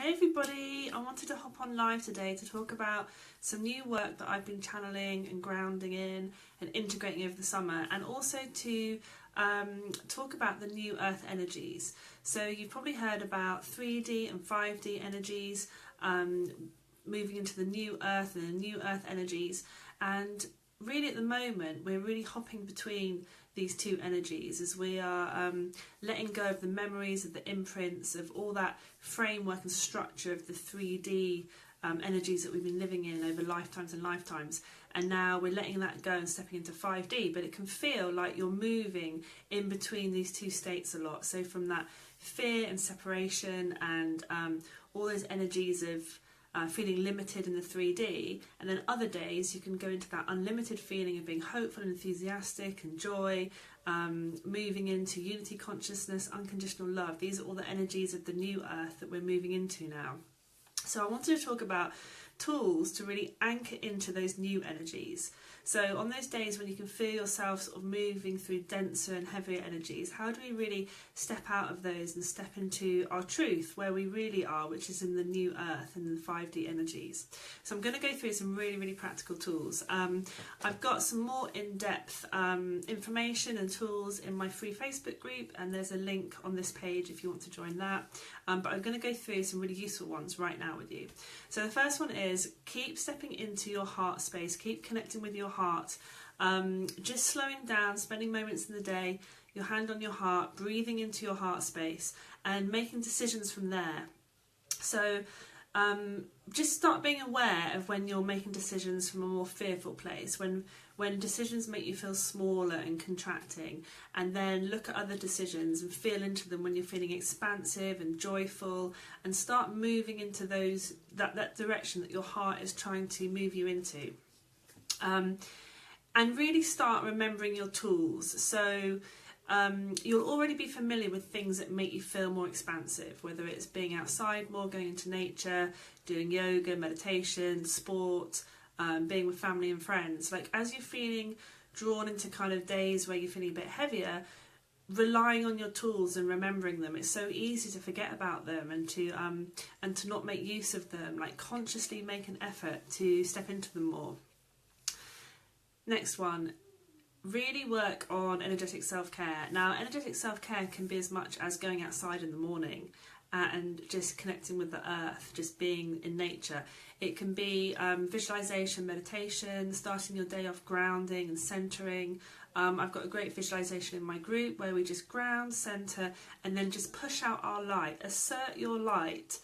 Hey everybody, I wanted to hop on live today to talk about some new work that I've been channeling and grounding in and integrating over the summer, and also to talk about the new earth energies. So you've probably heard about 3D and 5D energies, moving into the new earth and the new earth energies, and really at the moment we're really hopping between these two energies as we are letting go of the memories, of the imprints, of all that framework and structure of the 3D energies that we've been living in over lifetimes and lifetimes, and now we're letting that go and stepping into 5D. But it can feel like you're moving in between these two states a lot, so from that fear and separation and all those energies of feeling limited in the 3D, and then other days you can go into that unlimited feeling of being hopeful and enthusiastic and joy, moving into unity consciousness, unconditional love. These are all the energies of the new earth that we're moving into now. So I wanted to talk about tools to really anchor into those new energies. So on those days when you can feel yourself sort of moving through denser and heavier energies, how do we really step out of those and step into our truth, where we really are, which is in the new earth and the 5D energies? So I'm going to go through some really practical tools. I've got some more in-depth information and tools in my free Facebook group, and there's a link on this page if you want to join that. But I'm going to go through some really useful ones right now with you. So the first one is keep stepping into your heart space, keep connecting with your heart, just slowing down, spending moments in the day, your hand on your heart, breathing into your heart space and making decisions from there. So just start being aware of when you're making decisions from a more fearful place, when decisions make you feel smaller and contracting, and then look at other decisions and feel into them when you're feeling expansive and joyful, and start moving into that direction that your heart is trying to move you into. And really start remembering your tools. So you'll already be familiar with things that make you feel more expansive, whether it's being outside more, going into nature, doing yoga, meditation, sport, being with family and friends. Like, as you're feeling drawn into kind of days where you're feeling a bit heavier, relying on your tools and remembering them. It's so easy to forget about them and to not make use of them. Like, consciously make an effort to step into them more. Next one, really work on energetic self-care. Now, energetic self-care can be as much as going outside in the morning and just connecting with the earth, just being in nature. It can be visualization, meditation, starting your day off grounding and centering. I've got a great visualization in my group where we just ground, center, and then just push out our light, assert your light,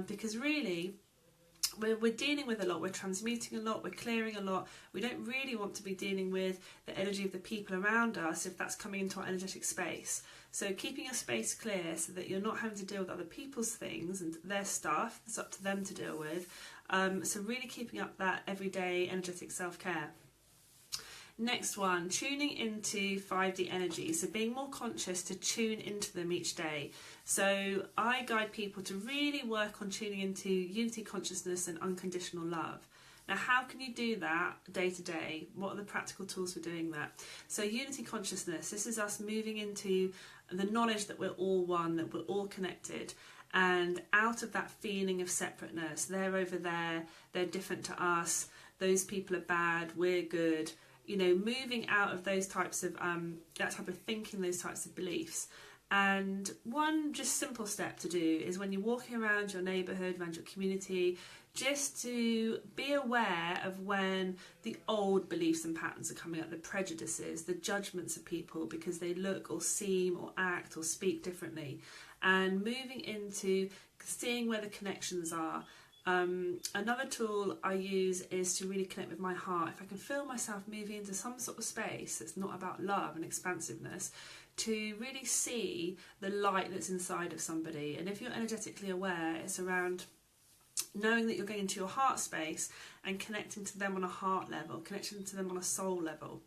because really we're dealing with a lot, we're transmuting a lot, we're clearing a lot. We don't really want to be dealing with the energy of the people around us if that's coming into our energetic space. So keeping your space clear so that you're not having to deal with other people's things and their stuff, it's up to them to deal with. So really keeping up that everyday energetic self-care. Next one, tuning into 5D energy. So being more conscious to tune into them each day. So I guide people to really work on tuning into unity consciousness and unconditional love. Now, how can you do that day to day? What are the practical tools for doing that? So unity consciousness, this is us moving into the knowledge that we're all one, that we're all connected, and out of that feeling of separateness. They're over there, they're different to us, those people are bad, we're good. You know, moving out of those types of that type of thinking, those types of beliefs. And one just simple step to do is when you're walking around your neighbourhood, around your community, just to be aware of when the old beliefs and patterns are coming up, the prejudices, the judgments of people because they look or seem or act or speak differently, and moving into seeing where the connections are. Another tool I use is to really connect with my heart. If I can feel myself moving into some sort of space that's not about love and expansiveness, to really see the light that's inside of somebody. And if you're energetically aware, it's around knowing that you're going into your heart space and connecting to them on a heart level, connecting to them on a soul level.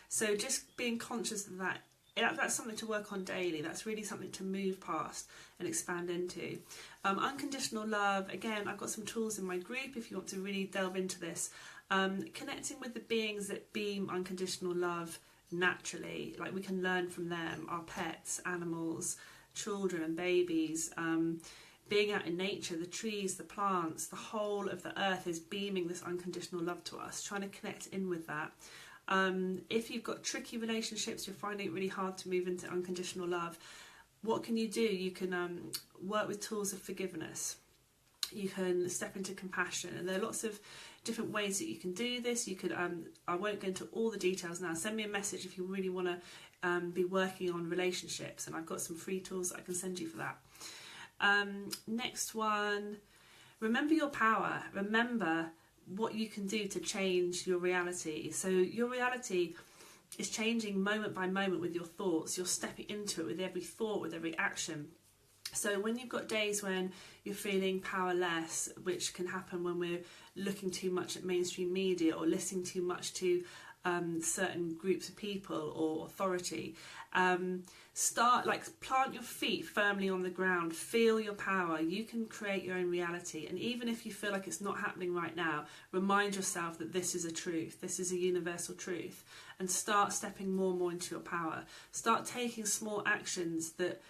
So just being conscious of that. That's something to work on daily. That's really something to move past and expand into. Unconditional love, again, I've got some tools in my group if you want to really delve into this. Connecting with the beings that beam unconditional love naturally, like we can learn from them, our pets, animals, children and babies. being out in nature, the trees, the plants, the whole of the earth is beaming this unconditional love to us, trying to connect in with that. If you've got tricky relationships, you're finding it really hard to move into unconditional love, what can you do? You can work with tools of forgiveness. You can step into compassion, and there are lots of different ways that you can do this. You could, I won't go into all the details now. Send me a message if you really want to be working on relationships, and I've got some free tools that I can send you for that. Next one, remember your power. Remember what you can do to change your reality. So your reality is changing moment by moment with your thoughts. You're stepping into it with every thought, with every action. So when you've got days when you're feeling powerless, which can happen when we're looking too much at mainstream media or listening too much to certain groups of people or authority, plant your feet firmly on the ground, feel your power. You can create your own reality, and even if you feel like it's not happening right now, remind yourself that this is a truth, this is a universal truth, and start stepping more and more into your power. Start taking small actions that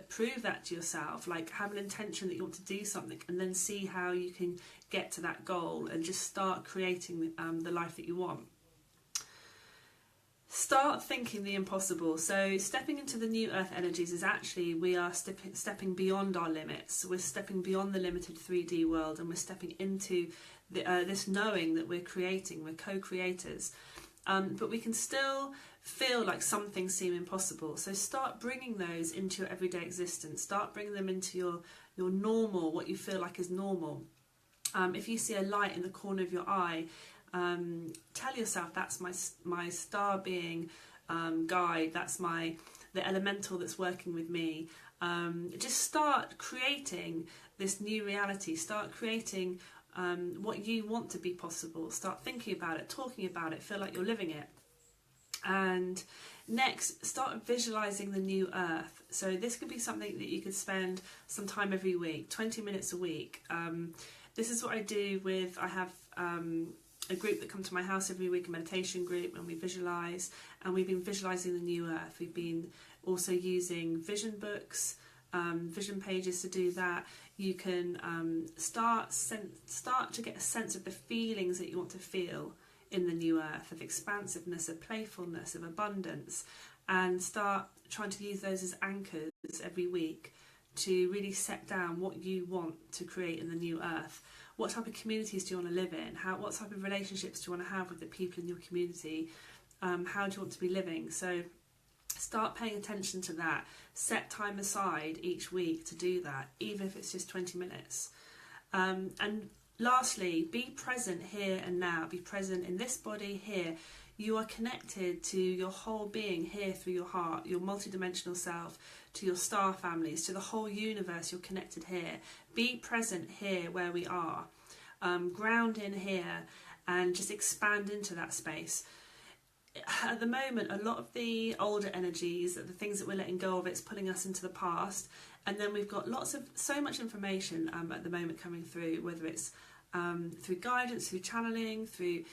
prove that to yourself, like have an intention that you want to do something, and then see how you can get to that goal, and just start creating the life that you want. Start thinking the impossible. So stepping into the new earth energies is actually, we are stepping beyond our limits. We're stepping beyond the limited 3D world, and we're stepping into this knowing that we're creating, we're co-creators. But we can still feel like some things seem impossible. So start bringing those into your everyday existence. Start bringing them into your normal, what you feel like is normal. If you see a light in the corner of your eye, tell yourself that's my star being guide, that's the elemental that's working with me. Just start creating this new reality. Start creating what you want to be possible. Start thinking about it, talking about it, feel like you're living it. And next, start visualizing the new earth. So this could be something that you could spend some time every week, 20 minutes a week. This is what I do with, I have a group that come to my house every week, a meditation group, and we visualize, and we've been visualizing the new earth. We've been also using vision books, vision pages to do that. You can start to get a sense of the feelings that you want to feel in the new earth, of expansiveness, of playfulness, of abundance, and start trying to use those as anchors every week to really set down what you want to create in the new earth. What type of communities do you want to live in? What type of relationships do you want to have with the people in your community? How do you want to be living? So start paying attention to that. Set time aside each week to do that, even if it's just 20 minutes. And lastly, be present here and now. Be present in this body here. You are connected to your whole being here through your heart, your multidimensional self, to your star families, to the whole universe. You're connected here. Be present here where we are. Ground in here and just expand into that space. At the moment, a lot of the older energies, the things that we're letting go of, it's pulling us into the past. And then we've got so much information at the moment coming through, whether it's through guidance, through channeling, through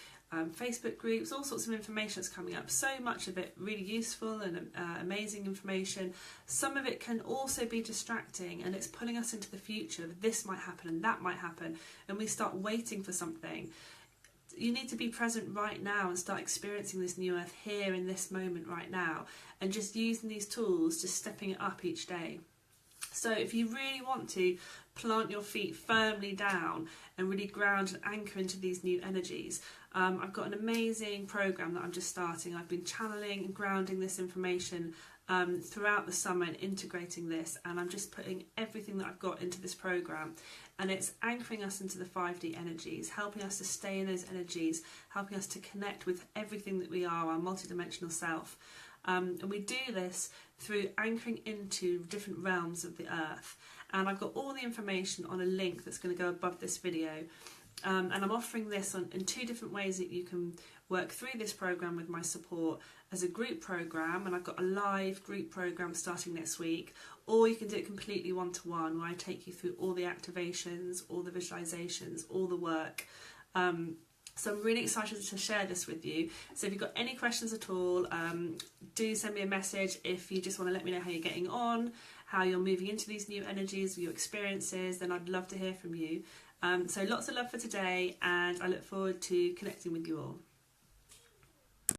Facebook groups, all sorts of information that's coming up. So much of it really useful and amazing information. Some of it can also be distracting, and it's pulling us into the future. This might happen and that might happen, and we start waiting for something. You need to be present right now and start experiencing this new earth here in this moment right now, and just using these tools, just stepping it up each day. So if you really want to plant your feet firmly down and really ground and anchor into these new energies, I've got an amazing program that I'm just starting. I've been channeling and grounding this information throughout the summer and integrating this, and I'm just putting everything that I've got into this program, and it's anchoring us into the 5D energies, helping us to stay in those energies, helping us to connect with everything that we are, our multidimensional self. And we do this through anchoring into different realms of the earth. And I've got all the information on a link that's going to go above this video. And I'm offering this in 2 different ways that you can work through this program with my support: as a group program, and I've got a live group program starting next week, or you can do it completely one-to-one, where I take you through all the activations, all the visualizations, all the work. So I'm really excited to share this with you. So if you've got any questions at all, do send me a message. If you just want to let me know how you're getting on, how you're moving into these new energies, your experiences, then I'd love to hear from you. So lots of love for today, and I look forward to connecting with you all.